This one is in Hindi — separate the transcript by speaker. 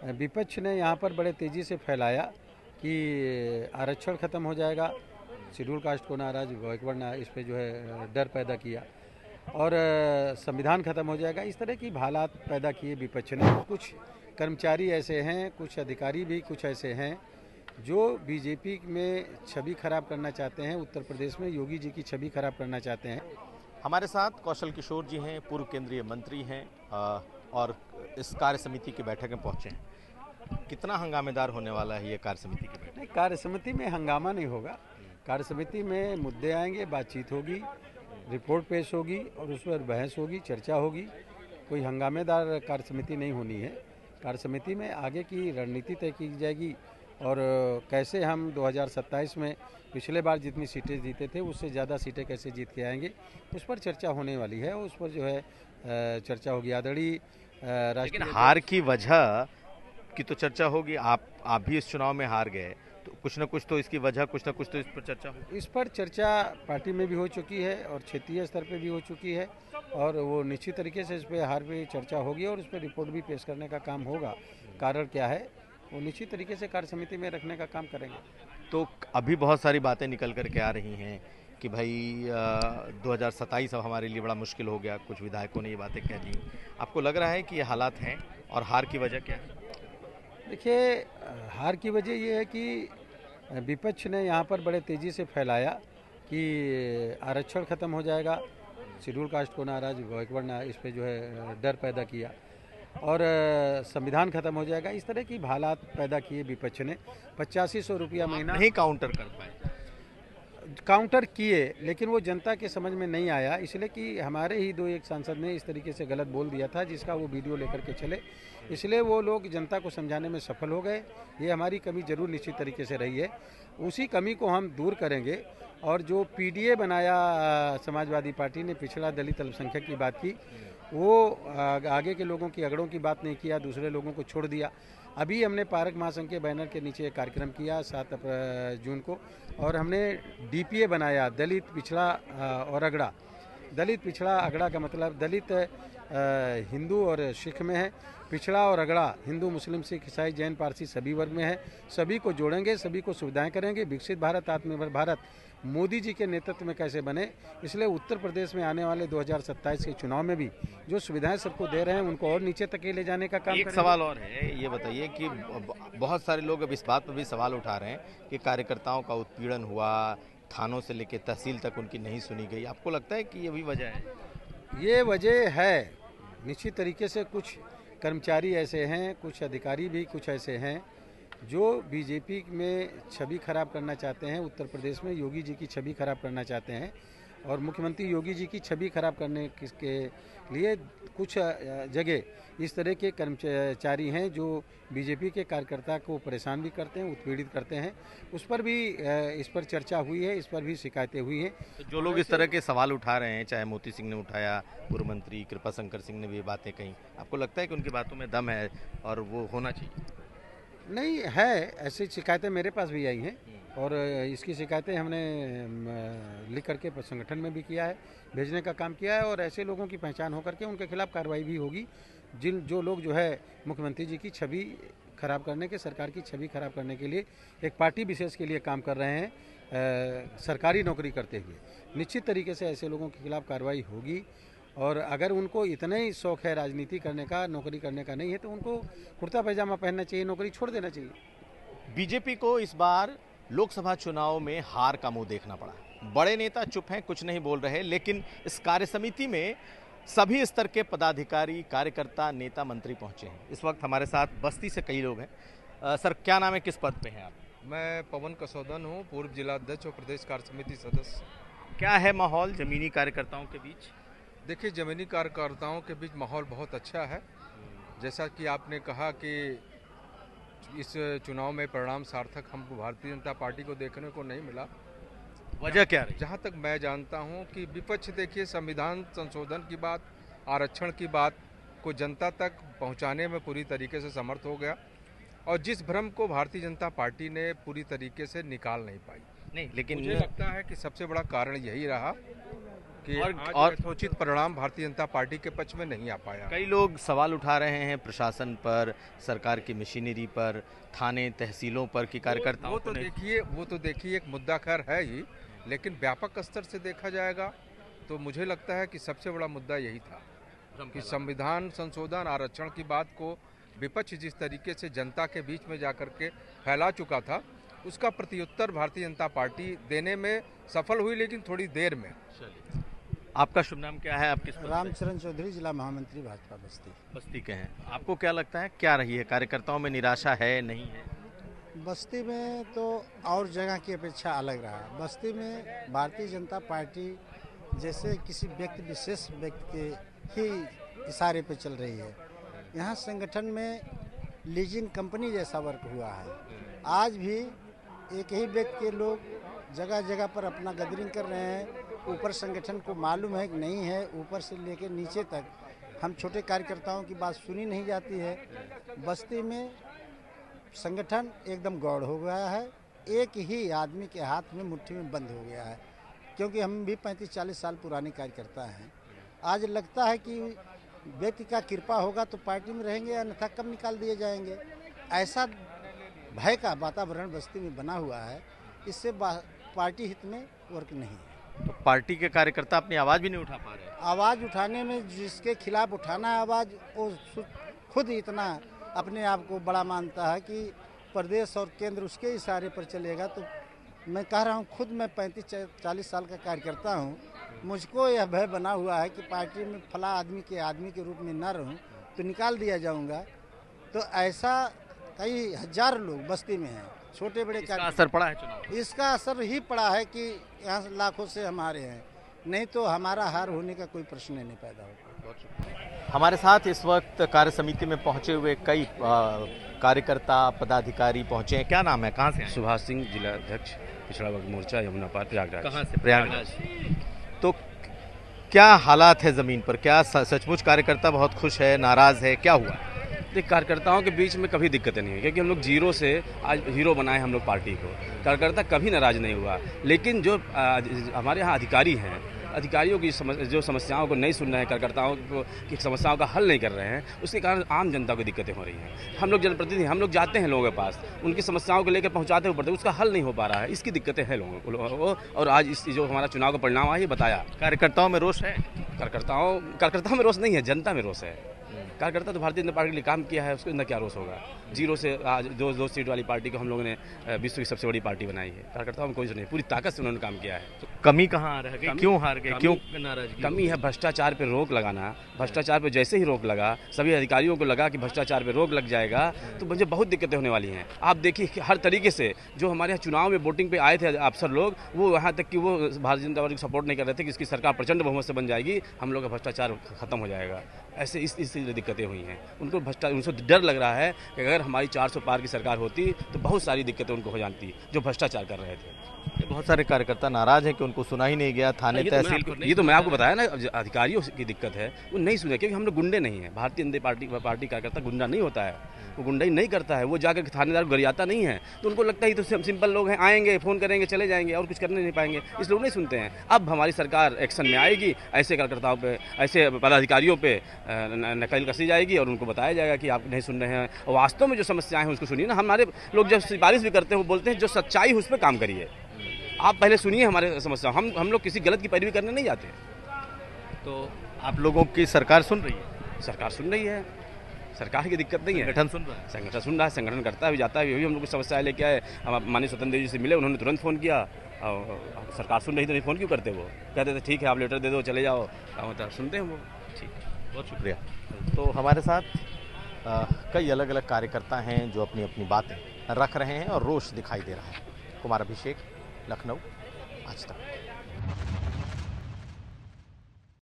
Speaker 1: विपक्ष ने यहाँ पर बड़े तेज़ी से फैलाया कि आरक्षण ख़त्म हो जाएगा, शेड्यूल कास्ट को नाराज, बैकवर्ड ना, इस पे जो है डर पैदा किया और संविधान ख़त्म हो जाएगा। इस तरह की हालात पैदा किए विपक्ष ने। कुछ कर्मचारी ऐसे हैं, कुछ अधिकारी भी कुछ ऐसे हैं जो बीजेपी में छवि खराब करना चाहते हैं, उत्तर प्रदेश में योगी जी की छवि खराब करना चाहते हैं।
Speaker 2: हमारे साथ कौशल किशोर जी हैं, पूर्व केंद्रीय मंत्री हैं और इस कार्य समिति की बैठक में पहुंचे हैं। कितना हंगामेदार होने वाला है ये कार्य समिति की बैठक?
Speaker 1: नहीं, कार्य समिति में हंगामा नहीं होगा। कार्य समिति में मुद्दे आएंगे, बातचीत होगी, रिपोर्ट पेश होगी और उस पर बहस होगी, चर्चा होगी। कोई हंगामेदार कार्य समिति नहीं होनी है। कार्य समिति में आगे की रणनीति तय की जाएगी और कैसे हम 2027 में पिछले बार जितनी सीटें जीते थे उससे ज़्यादा सीटें कैसे जीत के आएंगे, उस पर चर्चा होने वाली है। उस पर जो है चर्चा होगी। आदरणीय
Speaker 2: लेकिन हार की वजह की तो चर्चा होगी। आप भी इस चुनाव में हार गए, तो कुछ न कुछ तो इसकी वजह, कुछ न कुछ तो इस पर चर्चा होगी।
Speaker 1: इस पर चर्चा पार्टी में भी हो चुकी है और क्षेत्रीय स्तर पे भी हो चुकी है और वो निश्चित तरीके से इस पर हार पे चर्चा होगी और इस पर रिपोर्ट भी पेश करने का काम होगा। कारण क्या है वो निश्चित तरीके से कार्य समिति में रखने का काम करेंगे।
Speaker 2: तो अभी बहुत सारी बातें निकल करके आ रही हैं कि भाई 2027 अब हमारे लिए बड़ा मुश्किल हो गया। कुछ विधायकों ने ये बातें कह दी। आपको लग रहा है कि ये हालात हैं और हार की वजह क्या है?
Speaker 1: देखिए, हार की वजह ये है कि विपक्ष ने यहाँ पर बड़े तेज़ी से फैलाया कि आरक्षण ख़त्म हो जाएगा, शेड्यूल कास्ट को नाराज, बैकवर्ड ना, इस पे जो है डर पैदा किया और संविधान ख़त्म हो जाएगा। इस तरह की हालात पैदा किए विपक्ष ने। 8500 रुपया महीना
Speaker 2: नहीं काउंटर कर पाए।
Speaker 1: काउंटर किए लेकिन वो जनता के समझ में नहीं आया, इसलिए कि हमारे ही एक सांसद ने इस तरीके से गलत बोल दिया था जिसका वो वीडियो लेकर के चले, इसलिए वो लोग जनता को समझाने में सफल हो गए। ये हमारी कमी जरूर निश्चित तरीके से रही है, उसी कमी को हम दूर करेंगे। और जो पीडीए बनाया समाजवादी पार्टी ने, पिछड़ा दलित अल्पसंख्यक की बात की, वो आगे के लोगों की अगड़ों की बात नहीं किया, दूसरे लोगों को छोड़ दिया। अभी हमने पारक महासंघ के बैनर के नीचे एक कार्यक्रम किया 7 जून को और हमने डीपीए बनाया, दलित पिछड़ा और अगड़ा। दलित पिछड़ा अगड़ा का मतलब दलित हिंदू और सिख में है, पिछड़ा और अगड़ा हिंदू मुस्लिम सिख ईसाई जैन पारसी सभी वर्ग में है। सभी को जोड़ेंगे, सभी को सुविधाएं करेंगे। विकसित भारत, आत्मनिर्भर भारत मोदी जी के नेतृत्व में कैसे बने, इसलिए उत्तर प्रदेश में आने वाले 2027 के चुनाव में भी जो सुविधाएं सबको दे रहे हैं उनको और नीचे तक ले जाने का काम।
Speaker 2: एक सवाल और है, ये बताइए कि बहुत सारे लोग अब इस बात पर भी सवाल उठा रहे हैं कि कार्यकर्ताओं का उत्पीड़न हुआ, थानों से लेकर तहसील तक उनकी नहीं सुनी गई। आपको लगता है कि ये भी वजह है?
Speaker 1: ये वजह है निश्चित तरीके से। कुछ कर्मचारी ऐसे हैं, कुछ अधिकारी भी कुछ ऐसे हैं जो बीजेपी में छवि खराब करना चाहते हैं, उत्तर प्रदेश में योगी जी की छवि खराब करना चाहते हैं और मुख्यमंत्री योगी जी की छवि खराब करने के लिए कुछ जगह इस तरह के कर्मचारी हैं जो बीजेपी के कार्यकर्ता को परेशान भी करते हैं, उत्पीड़ित करते हैं। उस पर भी इस पर चर्चा हुई है, इस पर भी शिकायतें हुई हैं।
Speaker 2: तो जो लोग इस तरह के सवाल उठा रहे हैं, चाहे मोती सिंह ने उठाया, पूर्व मंत्री कृपा शंकर सिंह ने भी बातें कही, आपको लगता है कि उनकी बातों में दम है और वो होना चाहिए?
Speaker 1: नहीं है, ऐसी शिकायतें मेरे पास भी आई हैं और इसकी शिकायतें हमने लिख करके संगठन में भी किया है, भेजने का काम किया है और ऐसे लोगों की पहचान होकर के उनके खिलाफ कार्रवाई भी होगी जो लोग जो है मुख्यमंत्री जी की छवि खराब करने के, सरकार की छवि खराब करने के लिए एक पार्टी विशेष के लिए काम कर रहे हैं सरकारी नौकरी करते हुए। निश्चित तरीके से ऐसे लोगों के खिलाफ कार्रवाई होगी और अगर उनको इतना ही शौक है राजनीति करने का, नौकरी करने का नहीं है, तो उनको कुर्ता पैजामा पहनना चाहिए, नौकरी छोड़ देना चाहिए।
Speaker 2: बीजेपी को इस बार लोकसभा चुनाव में हार का मुंह देखना पड़ा। बड़े नेता चुप हैं, कुछ नहीं बोल रहे, लेकिन इस कार्य समिति में सभी स्तर के पदाधिकारी, कार्यकर्ता, नेता, मंत्री पहुंचे हैं। इस वक्त हमारे साथ बस्ती से कई लोग हैं। सर, क्या नाम है, किस पद पे हैं आप?
Speaker 3: मैं पवन कसौदन हूँ, पूर्व जिलाध्यक्ष और प्रदेश कार्य समिति सदस्य।
Speaker 2: क्या है माहौल जमीनी कार्यकर्ताओं के बीच?
Speaker 3: देखिए, जमीनी कार्यकर्ताओं के बीच माहौल बहुत अच्छा है। जैसा कि आपने कहा कि इस चुनाव में परिणाम सार्थक हमको भारतीय जनता पार्टी को देखने को नहीं मिला।
Speaker 2: वजह क्या रही?
Speaker 3: जहाँ तक मैं जानता हूँ कि विपक्ष, देखिए, संविधान संशोधन की बात, आरक्षण की बात को जनता तक पहुँचाने में पूरी तरीके से समर्थ हो गया और जिस भ्रम को भारतीय जनता पार्टी ने पूरी तरीके से निकाल नहीं पाई।
Speaker 2: नहीं, लेकिन
Speaker 3: मुझे लगता है कि सबसे बड़ा कारण यही रहा कि
Speaker 2: और
Speaker 3: आज यथोचित परिणाम भारतीय जनता पार्टी के पक्ष में नहीं आ पाया।
Speaker 2: कई लोग सवाल उठा रहे हैं प्रशासन पर, सरकार की मशीनरी पर, थाने तहसीलों पर कि कार्यकर्ताओं
Speaker 3: वो तो देखिए एक मुद्दा खैर है ही, लेकिन व्यापक स्तर से देखा जाएगा तो मुझे लगता है कि सबसे बड़ा मुद्दा यही था कि संविधान संशोधन आरक्षण की बात को विपक्ष जिस तरीके से जनता के बीच में जाकर के फैला चुका था, उसका प्रत्युत्तर भारतीय जनता पार्टी देने में सफल हुई, लेकिन थोड़ी देर में।
Speaker 2: आपका शुभ नाम क्या है? आप किस पद से?
Speaker 1: रामचरण चौधरी, जिला महामंत्री भाजपा
Speaker 2: बस्ती के हैं। आपको क्या लगता है क्या रही है, कार्यकर्ताओं में निराशा है नहीं है?
Speaker 1: बस्ती में तो और जगह की अपेक्षा अलग रहा। बस्ती में भारतीय जनता पार्टी जैसे किसी व्यक्ति विशेष व्यक्ति के ही इशारे पे चल रही है। यहाँ संगठन में लीजिंग कंपनी जैसा वर्क हुआ है। आज भी एक ही व्यक्ति के लोग जगह जगह पर अपना गैदरिंग कर रहे हैं। ऊपर संगठन को मालूम है कि नहीं है, ऊपर से लेकर नीचे तक हम छोटे कार्यकर्ताओं की बात सुनी नहीं जाती है। बस्ती में संगठन एकदम गौड़ हो गया है, एक ही आदमी के हाथ में मुट्ठी में बंद हो गया है। क्योंकि हम भी 35-40 साल पुराने कार्यकर्ता हैं। आज लगता है कि व्यक्ति का कृपा होगा तो पार्टी में रहेंगे, अन्यथा कब निकाल दिए जाएंगे। ऐसा भय का वातावरण बस्ती में बना हुआ है। इससे पार्टी हित में वर्क नहीं है।
Speaker 2: तो पार्टी के कार्यकर्ता अपनी आवाज़ भी नहीं उठा पा रहे?
Speaker 1: आवाज़ उठाने में जिसके खिलाफ उठाना है आवाज़, वो खुद इतना अपने आप को बड़ा मानता है कि प्रदेश और केंद्र उसके इशारे पर चलेगा। तो मैं कह रहा हूँ, खुद मैं 35-40 साल का कार्यकर्ता हूँ, मुझको यह भय बना हुआ है कि पार्टी में फला आदमी के रूप में न रहूँ तो निकाल दिया जाऊँगा। तो ऐसा कई हजार लोग बस्ती में हैं, छोटे बड़े।
Speaker 2: इसका असर पड़ा है चुनाव?
Speaker 1: इसका असर ही पड़ा है कि यहाँ लाखों से हमारे हैं, नहीं तो हमारा हार होने का कोई प्रश्न नहीं पैदा होगा।
Speaker 2: हमारे साथ इस वक्त कार्य समिति में पहुंचे हुए कई कार्यकर्ता पदाधिकारी पहुंचे हैं। क्या नाम है, कहाँ से हैं?
Speaker 4: सुभाष सिंह, जिला अध्यक्ष पिछड़ा वर्ग मोर्चा, यमुना पार, प्रयागराज।
Speaker 2: कहाँ से? प्रयागराज। तो क्या हालात है जमीन पर? क्या सचमुच कार्यकर्ता बहुत खुश है, नाराज है, क्या हुआ?
Speaker 4: देखिए, कार्यकर्ताओं के बीच में कभी दिक्कतें नहीं है, क्योंकि हम लोग जीरो से आज हीरो बनाए हम लोग पार्टी को। कार्यकर्ता कभी नाराज नहीं हुआ। लेकिन जो हमारे यहाँ अधिकारी हैं, अधिकारियों की जो समस्याओं को नहीं सुन रहे हैं, कार्यकर्ताओं की समस्याओं का हल नहीं कर रहे हैं, उसके कारण आम जनता को दिक्कतें हो रही हैं। हम लोग जनप्रतिनिधि, हम लोग जाते हैं लोगों के पास, उनकी समस्याओं को लेकर पहुंचाते हुए, उसका हल नहीं हो पा रहा है। इसकी दिक्कतें हैं लोगों को। और आज इस जो हमारा चुनाव का परिणाम आया, ये बताया।
Speaker 2: कार्यकर्ताओं में रोष है?
Speaker 4: कार्यकर्ताओं में रोष नहीं है, जनता में रोष है। कार्यकर्ता तो भारतीय जनता पार्टी के लिए काम किया है, उसके अंदर क्या रोष होगा? जीरो से आज दो सीट वाली पार्टी को हम लोगों ने विश्व की सबसे बड़ी पार्टी बनाई है। कार्यकर्ताओं में कोई नहीं, पूरी ताकत से उन्होंने काम किया है।
Speaker 2: तो कमी कहाँ रह गई? क्यों हार गए? क्यों नाराजगी?
Speaker 4: कमी है भ्रष्टाचार पे रोक लगाना। भ्रष्टाचार पे जैसे ही रोक लगा, सभी अधिकारियों को लगा कि भ्रष्टाचार पे रोक लग जाएगा, तो मुझे बहुत दिक्कतें होने वाली हैं। आप देखिए कि हर तरीके से जो हमारे यहाँ चुनाव में वोटिंग पे आए थे अफसर लोग, वो यहाँ तक कि वो भारतीय जनता पार्टी को सपोर्ट नहीं कर रहे थे कि इसकी सरकार प्रचंड बहुमत से बन जाएगी, हम लोग का भ्रष्टाचार खत्म हो जाएगा। ऐसे इस दिक्कतें हुई हैं। उनको डर लग रहा है कि अगर हमारी 400 पार की सरकार होती तो बहुत सारी दिक्कतें उनको हो जाती, जो भ्रष्टाचार कर रहे थे।
Speaker 2: बहुत सारे कार्यकर्ता नाराज हैं कि उनको सुना ही नहीं गया, थाने तहसील।
Speaker 4: ये तो मैं आपको बताया ना, अधिकारियों की दिक्कत है, वो नहीं सुने, क्योंकि हम लोग गुंडे नहीं हैं। भारतीय जनता पार्टी कार्यकर्ता गुंडा नहीं होता है, वो गुंडाई नहीं करता है। वो जाकर थानेदार को गरियाता नहीं है, तो उनको लगता है तो सिंपल लोग हैं, आएंगे, फोन करेंगे, चले जाएंगे और कुछ करने नहीं पाएंगे, इस लोग नहीं सुनते हैं। अब हमारी सरकार एक्शन में आएगी, ऐसे कार्यकर्ताओं पे, ऐसे पदाधिकारियों पे नकल कसी जाएगी और उनको बताया जाएगा कि आप नहीं सुन रहे हैं। और वास्तव में जो समस्याएं हैं उसको सुनिए ना। हमारे लोग जब सिफारिश भी करते हैं, वो बोलते हैं जो सच्चाई है उस पर काम करिए, आप पहले सुनिए हमारे समस्या। हम लोग किसी गलत की पैरवी करने नहीं जाते।
Speaker 2: तो आप लोगों की सरकार सुन रही है?
Speaker 4: सरकार सुन रही है, सरकार की दिक्कत नहीं है।
Speaker 2: संगठन सुन रहा है?
Speaker 4: संगठन सुन रहा है, संगठन करता है, जाता है। यही हम लोग की समस्या लेके आए, हम माननीय स्वतंत्र देव जी से मिले, उन्होंने तुरंत फ़ोन किया। और सरकार सुन रही तो नहीं फ़ोन क्यों करते? वो कहते थे ठीक है, आप लेटर दे दो, चले जाओ। होता सुनते हैं वो।
Speaker 2: ठीक, बहुत शुक्रिया। तो हमारे साथ कई अलग अलग कार्यकर्ता हैं जो अपनी अपनी बातें रख रहे हैं और रोष दिखाई दे रहा है। कुमार अभिषेक, लखनऊ, आज तक।